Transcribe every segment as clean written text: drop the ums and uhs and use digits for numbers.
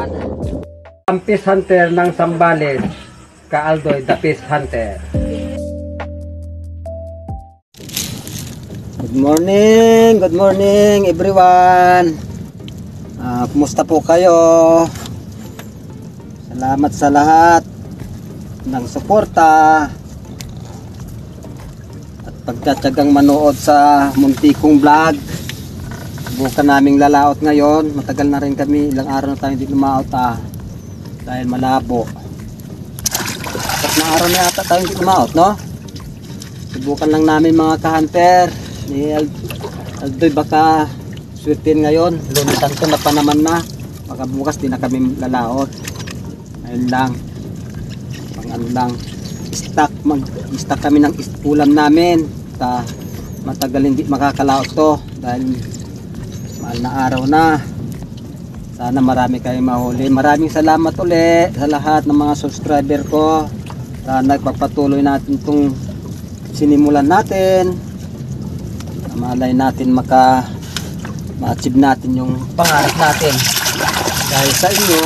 Everyone. Ang Fish Hunter ng Zambales, Kaaldoy the Fish Hunter. Good morning everyone. Kumusta po kayo? Salamat sa lahat ng suporta at pagtsatsagang manood sa muntikong vlog. Subukan naming lalaot ngayon. Matagal na rin kami, ilang araw na tayo hindi lumaot dahil malabo. Tatlong araw na yata tayo hindi lumaot, no? Subukan lang namin mga ka-hunter ni Aldoy, baka sweetin ngayon. Lunisan ko na pa naman na, baka bukas di na kami lalaot. Ayun lang, pang ano lang, mag-stock kami ng ulam namin. Matagal hindi makakalaot to dahil mahal na araw na. Sana marami kayong mahuli. Maraming salamat ulit sa lahat ng mga subscriber ko. Sana nagpapatuloy natin itong sinimulan natin. Malay natin ma-achieve natin yung pangarap natin. Dahil sa inyo,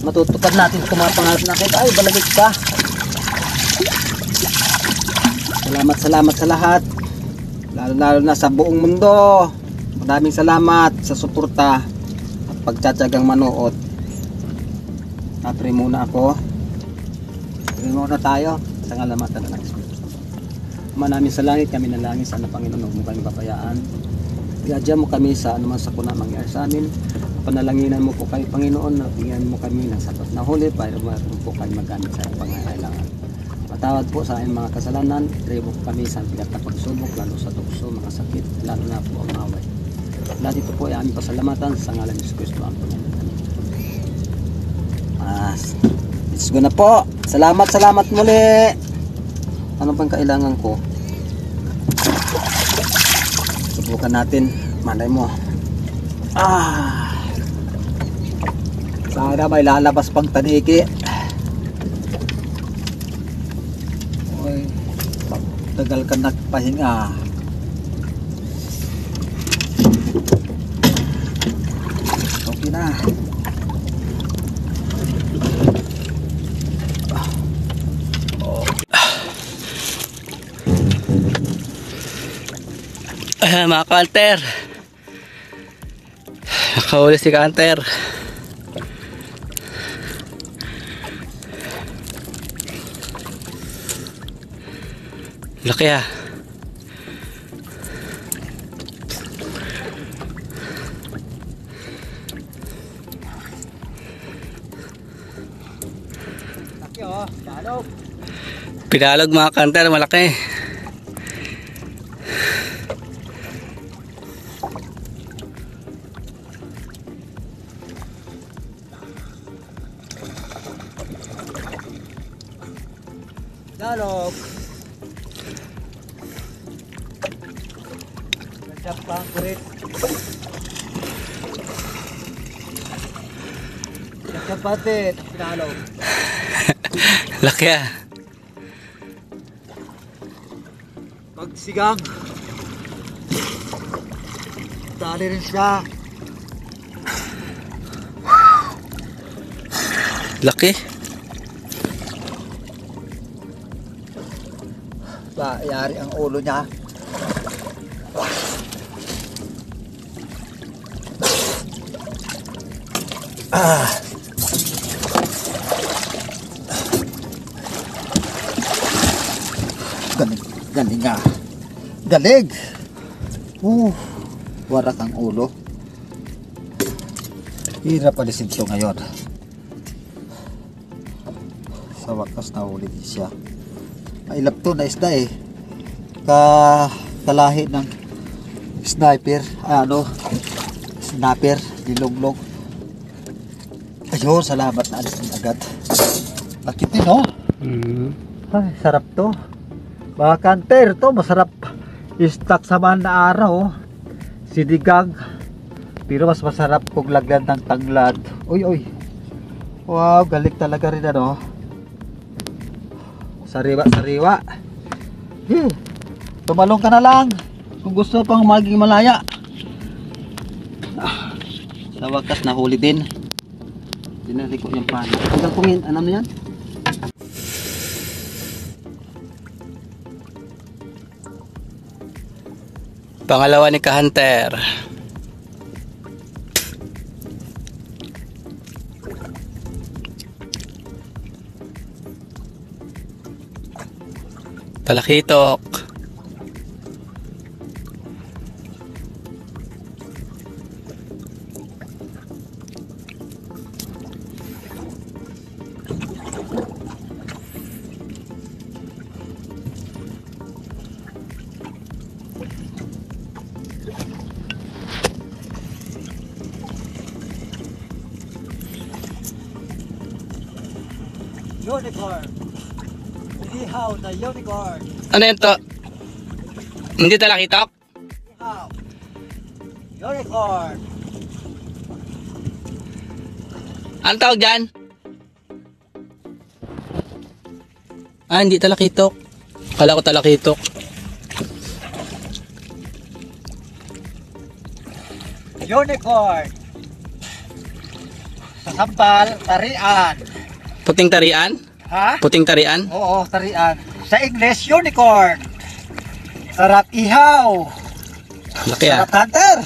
matutupad natin itong mga pangarap natin. Ay, balagit ka. Salamat sa lahat. Lalo na sa buong mundo. Maraming salamat sa suporta at pagtsatsagang manood. Pray muna ako. Pray muna tayo sa ngalamatan ng Espiritu. Namin sa langit, kami na langit, sana Panginoon, huwag mo kami papayaan. Iadya mo kami sa anuman sa kuna mangyari sa amin. Panalanginan mo po kayo, Panginoon, na bigyan mo kami ng sapat na huli para meron po kayo magamit sa pangangailangan. Patawad po sa aming mga kasalanan, itribo po kami sa bigat na pagsubok, lalo sa tukso, mga sakit, lalo na po ang away. Lahat ito po ay aming pasalamatan sa ngalan ni Jesus Cristo ang Panginoon. Let's go na po. Salamat muli. Ano bang kailangan ko? Subukan natin. Malay mo. Sana may lalabas pang taniki. Uy, tagal ka nagpahinga. Okay na. Mga ka-hunter, nakahuli si ka-hunter. Laki ah. Laki oh, pinalog. Pinalog mga ka-hunter, malaki. Dalog. Nandiyan pa ang kurit. Nandiyan pa din. Dalog. Laki ah. Pagsigang. Dali rin siya. Laki. Yari ang ulo niya. Galing nga. Galig. Warak ang ulo. Hirap palisin ito ngayon. Sa wakas na ulit siya. Mailap to na isda eh. Kalahi ng sniper. Sniper. Dilonglong. Ayun, salamat na alis din agad. Lakit din oh. Ay, sarap to. Mga ka-hunter to, masarap. Istak sa mahal na araw. Sinigang. Pero mas masarap kung lagyan ng tanglad. Uy. Wow, galing talaga rin ano. Sariwa. Tumalong ka na lang kung gusto pang maging malaya. Sa Sa wakas nahuli din. Dinali ko yung pana. Hanggang pungin, ano na yan? Pangalawa ni Ka-Hunter. Talakitok. Unicorn. Ihaw na unicorn. Ano yan to? Hindi talakitok? Ihaw. Unicorn. Ano tawag dyan? Ah, hindi talakitok. Kala ko talakitok. Unicorn. Sa sampal, tarian. Puting tarian? Ha? Puting tarian? Oo, tarian. Sa English, unicorn. Sarap ihaw. Laki ah. Sarap hunter.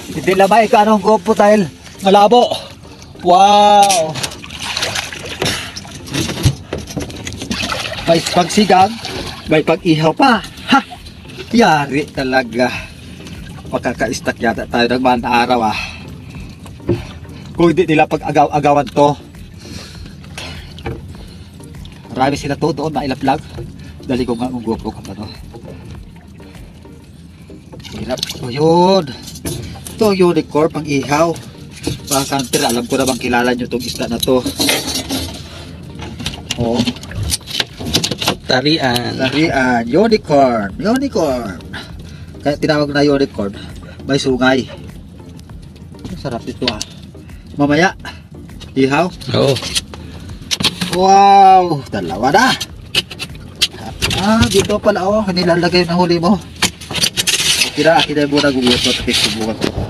Hindi lamay ka anong gopo dahil malabo. Wow. May pagsigang, may pag-ihaw pa. Ha! Yari talaga. Makaka-stack yata tayo ng mga araw ah. Kung hindi nila pag-agaw-agawan to. Marami sila to doon, mailaplag. Dali ko nga ang GoPro ka pa no. Hirap ko yun. Ito unicorn pang ihaw. Mga kanter, alam ko na bang kilala nyo itong isda na to. Oh, Tarian. tarian, unicorn, unicorn. Kaya tinawag na unicorn. May sungay. Sarap ito ah. Mamaya, ihaw. Oo. Wow, dalawa na. Ah, dito pala oh, nilalagay ng huli mo. Kira, akin na muna gugutot at subukan ko.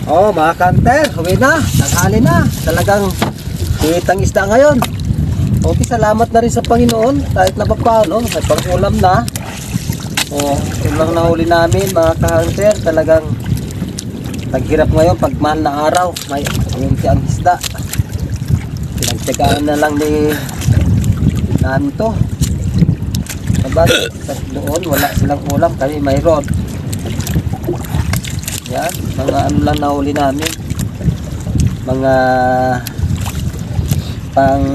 Oh, mga kanter, huwi na. Tanghali na. Talagang kitang isda ngayon. Okay, salamat na rin sa Panginoon. Kahit na pa paano, may pang-ulam na. Oh, yun lang nahuli namin, mga kanter. Talagang taghirap ngayon pag mahal na araw. May unti ang isda. Pinagtyagaan na lang ni namin to. Sabag, doon wala silang ulam, kami mayroon. Yan, mga ano lang nahuli namin. Mga pang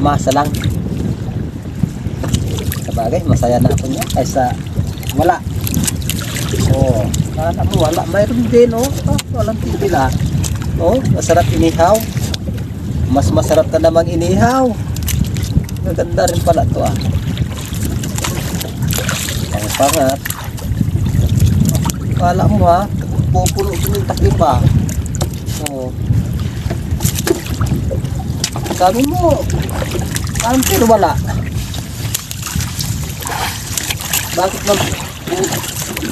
masa lang. Sabagay, masaya na ako niya kaysa wala. Oh, kala mo wala, mayroon din oh. Walang tigil ah. Oh, masarap inihaw. Mas masarap na namang inihaw. Maganda rin pala to ah. Ang pangat. Kala mo ha, pupuno din yung takip ah. Oo. Sabi mo, kanter wala. Bakit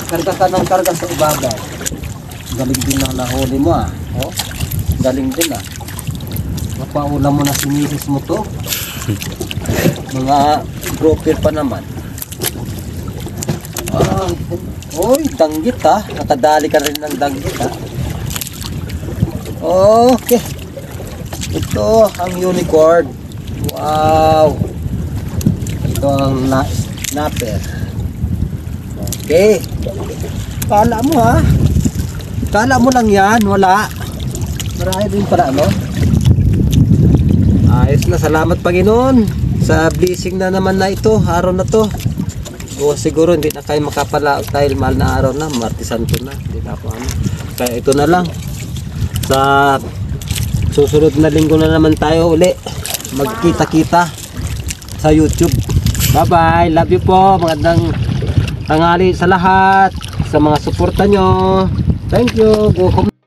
karga ka ng karga sa ibabaw? Galing din ang nahuli mo ah. Oh, galing din ah. Mapauna mo na sinisis mo to. Mga grouper pa naman. Ah, oy, danggit ha. Nakadali ka rin ng danggit ha. Okay. Ito ang unicorn. Wow. Ito ang snapper. Okay. Kala mo ha. Kala mo lang yan. Wala. Marami din pala no. Ayos na. Salamat Panginoon sa blessing na naman na ito. Araw na to. O siguro hindi na kayo makapala dahil mahal na araw na, Martes Santo na, hindi na ako ano. Kaya ito na lang. Sa susunod na linggo na naman tayo uli magkita-kita sa YouTube. Bye bye, love you po, magandang tanghali sa lahat, sa mga suporta nyo. Thank you. Go home.